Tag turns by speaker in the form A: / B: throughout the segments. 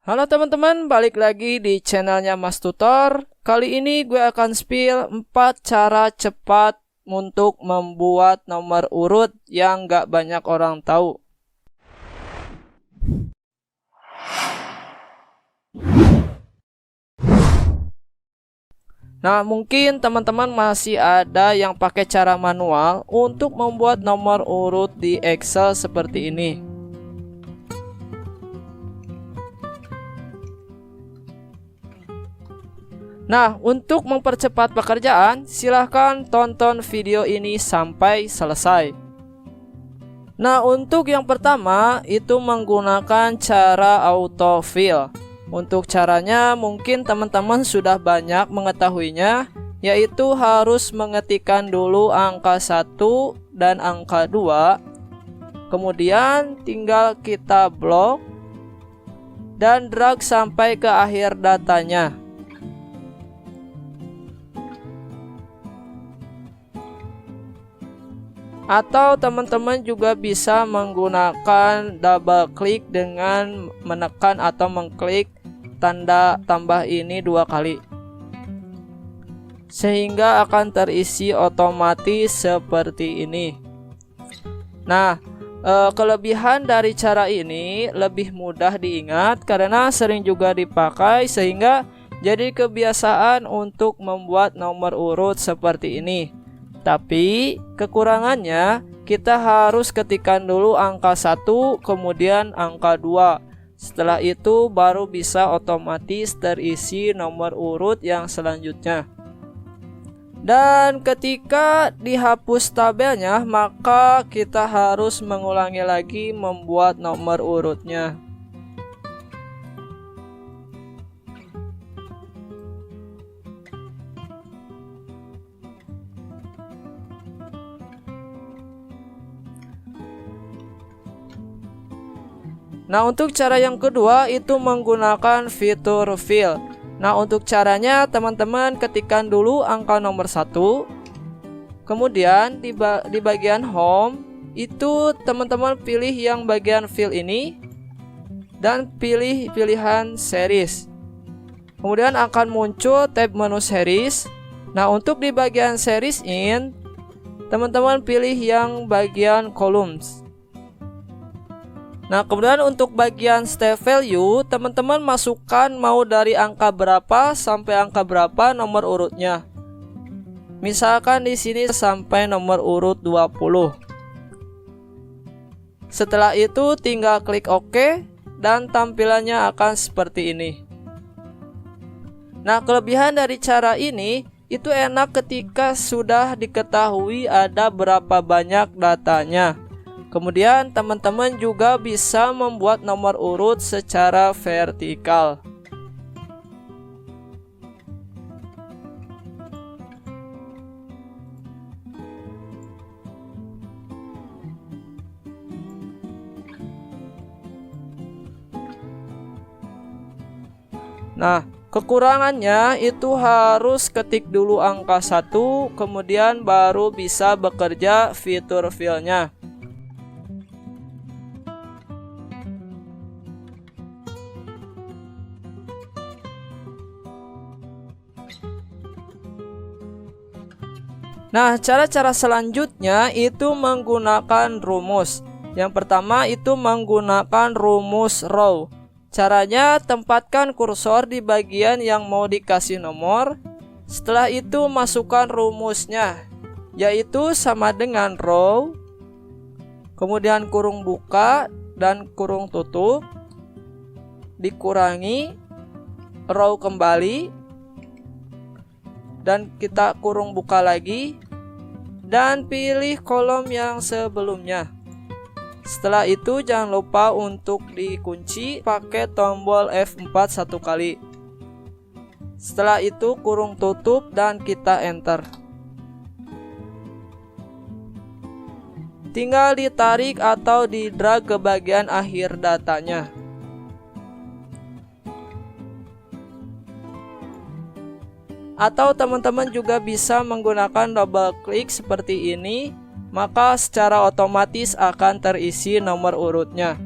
A: Halo teman-teman, balik lagi di channelnya Mas Tutor. Kali ini gue akan spill 4 cara cepat untuk membuat nomor urut yang gak banyak orang tahu. Nah, mungkin teman-teman masih ada yang pakai cara manual untuk membuat nomor urut di Excel seperti ini. Nah, untuk mempercepat pekerjaan, silahkan tonton video ini sampai selesai. Nah, untuk yang pertama itu menggunakan cara autofill. Untuk caranya mungkin teman-teman sudah banyak mengetahuinya, yaitu harus mengetikkan dulu angka 1 dan angka 2. Kemudian tinggal kita blok dan drag sampai ke akhir datanya. Atau teman-teman juga bisa menggunakan double klik dengan menekan atau mengklik tanda tambah ini 2 kali, sehingga akan terisi otomatis seperti ini. Nah, kelebihan dari cara ini lebih mudah diingat karena sering juga dipakai, sehingga jadi kebiasaan untuk membuat nomor urut seperti ini. Tapi kekurangannya, kita harus ketikkan dulu angka 1 kemudian angka 2. Setelah itu baru bisa otomatis terisi nomor urut yang selanjutnya. Dan ketika dihapus tabelnya, maka kita harus mengulangi lagi membuat nomor urutnya. Nah, untuk cara yang kedua itu menggunakan fitur fill. Nah, untuk caranya teman-teman ketikkan dulu angka nomor 1. Kemudian di bagian home itu teman-teman pilih yang bagian fill ini dan pilih pilihan series. Kemudian akan muncul tab menu series. Nah, untuk di bagian series in, teman-teman pilih yang bagian columns. Nah, kemudian untuk bagian step value, teman-teman masukkan mau dari angka berapa sampai angka berapa nomor urutnya. Misalkan di sini sampai nomor urut 20. Setelah itu tinggal klik OK dan tampilannya akan seperti ini. Nah, kelebihan dari cara ini itu enak ketika sudah diketahui ada berapa banyak datanya. Kemudian teman-teman juga bisa membuat nomor urut secara vertikal. Nah, kekurangannya itu harus ketik dulu angka 1, kemudian baru bisa bekerja fitur fill-nya. Nah, cara-cara selanjutnya itu menggunakan rumus. Yang pertama itu menggunakan rumus row. Caranya tempatkan kursor di bagian yang mau dikasih nomor. Setelah itu masukkan rumusnya, yaitu sama dengan row, kemudian kurung buka dan kurung tutup, dikurangi, row kembali, dan kita kurung buka lagi dan pilih kolom yang sebelumnya. Setelah itu jangan lupa untuk dikunci pakai tombol F4 1 kali. Setelah itu kurung tutup dan kita enter. Tinggal ditarik atau di drag ke bagian akhir datanya. Atau teman-teman juga bisa menggunakan double klik seperti ini, maka secara otomatis akan terisi nomor urutnya.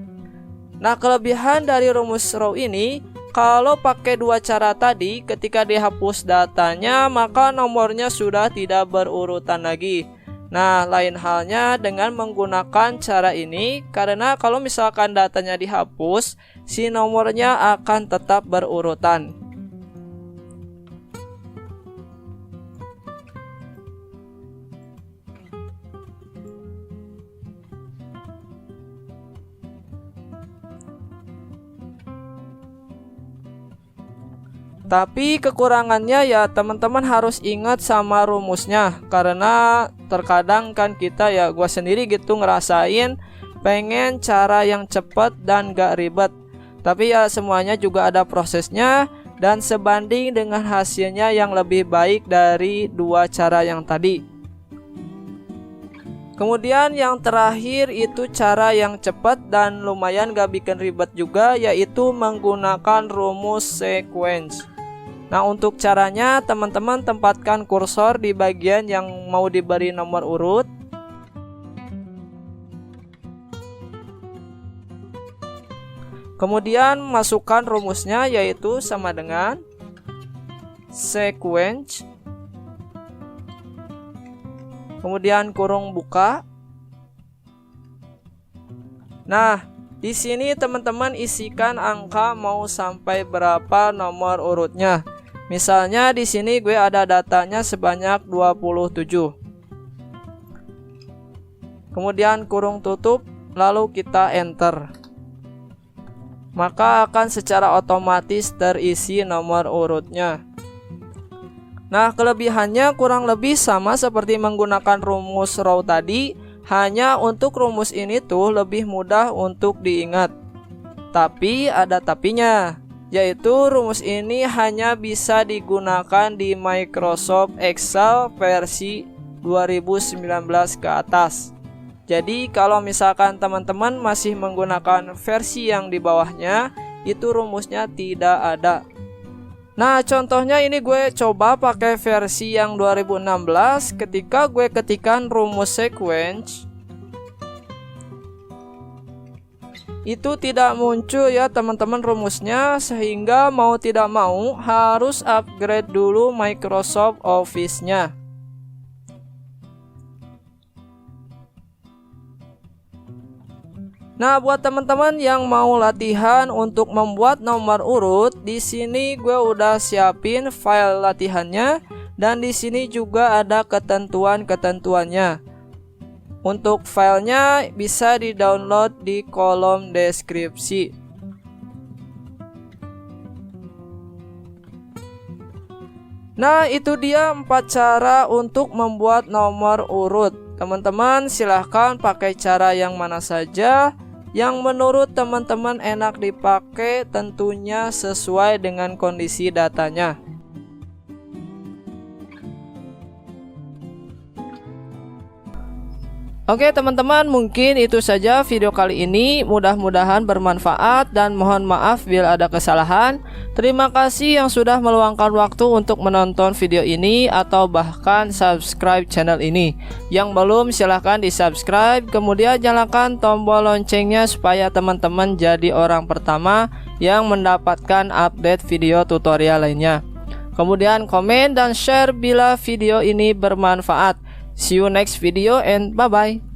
A: Nah, kelebihan dari rumus row ini, kalau pakai dua cara tadi, ketika dihapus datanya, maka nomornya sudah tidak berurutan lagi. Nah, lain halnya dengan menggunakan cara ini, karena kalau misalkan datanya dihapus, si nomornya akan tetap berurutan. Tapi kekurangannya ya teman-teman harus ingat sama rumusnya, karena terkadang kan kita ya gua sendiri gitu ngerasain pengen cara yang cepat dan gak ribet. Tapi ya semuanya juga ada prosesnya dan sebanding dengan hasilnya yang lebih baik dari dua cara yang tadi. Kemudian yang terakhir itu cara yang cepat dan lumayan gak bikin ribet juga, yaitu menggunakan rumus sequence. Nah, untuk caranya teman-teman tempatkan kursor di bagian yang mau diberi nomor urut. Kemudian masukkan rumusnya, yaitu sama dengan sequence. Kemudian kurung buka. Nah, di sini teman-teman isikan angka mau sampai berapa nomor urutnya. Misalnya di sini gue ada datanya sebanyak 27. Kemudian kurung tutup, lalu kita enter. Maka akan secara otomatis terisi nomor urutnya. Nah, kelebihannya kurang lebih sama seperti menggunakan rumus row tadi, hanya untuk rumus ini tuh lebih mudah untuk diingat. Tapi ada tapinya, yaitu rumus ini hanya bisa digunakan di Microsoft Excel versi 2019 ke atas. Jadi kalau misalkan teman-teman masih menggunakan versi yang di bawahnya, itu rumusnya tidak ada. Nah, contohnya ini gue coba pakai versi yang 2016. Ketika gue ketikkan rumus sequence, itu tidak muncul ya teman-teman rumusnya, sehingga mau tidak mau harus upgrade dulu Microsoft Office-nya. Nah, buat teman-teman yang mau latihan untuk membuat nomor urut, di sini gue udah siapin file latihannya dan di sini juga ada ketentuan-ketentuannya. Untuk filenya bisa di-download di kolom deskripsi. Nah, itu dia 4 cara untuk membuat nomor urut. Teman-teman silahkan pakai cara yang mana saja yang menurut teman-teman enak dipakai, tentunya sesuai dengan kondisi datanya. Oke teman-teman, mungkin itu saja video kali ini. Mudah-mudahan bermanfaat dan mohon maaf bila ada kesalahan. Terima kasih yang sudah meluangkan waktu untuk menonton video ini atau bahkan subscribe channel ini. Yang belum silahkan di subscribe, kemudian nyalakan tombol loncengnya supaya teman-teman jadi orang pertama yang mendapatkan update video tutorial lainnya. Kemudian komen dan share bila video ini bermanfaat. See you next video and bye bye.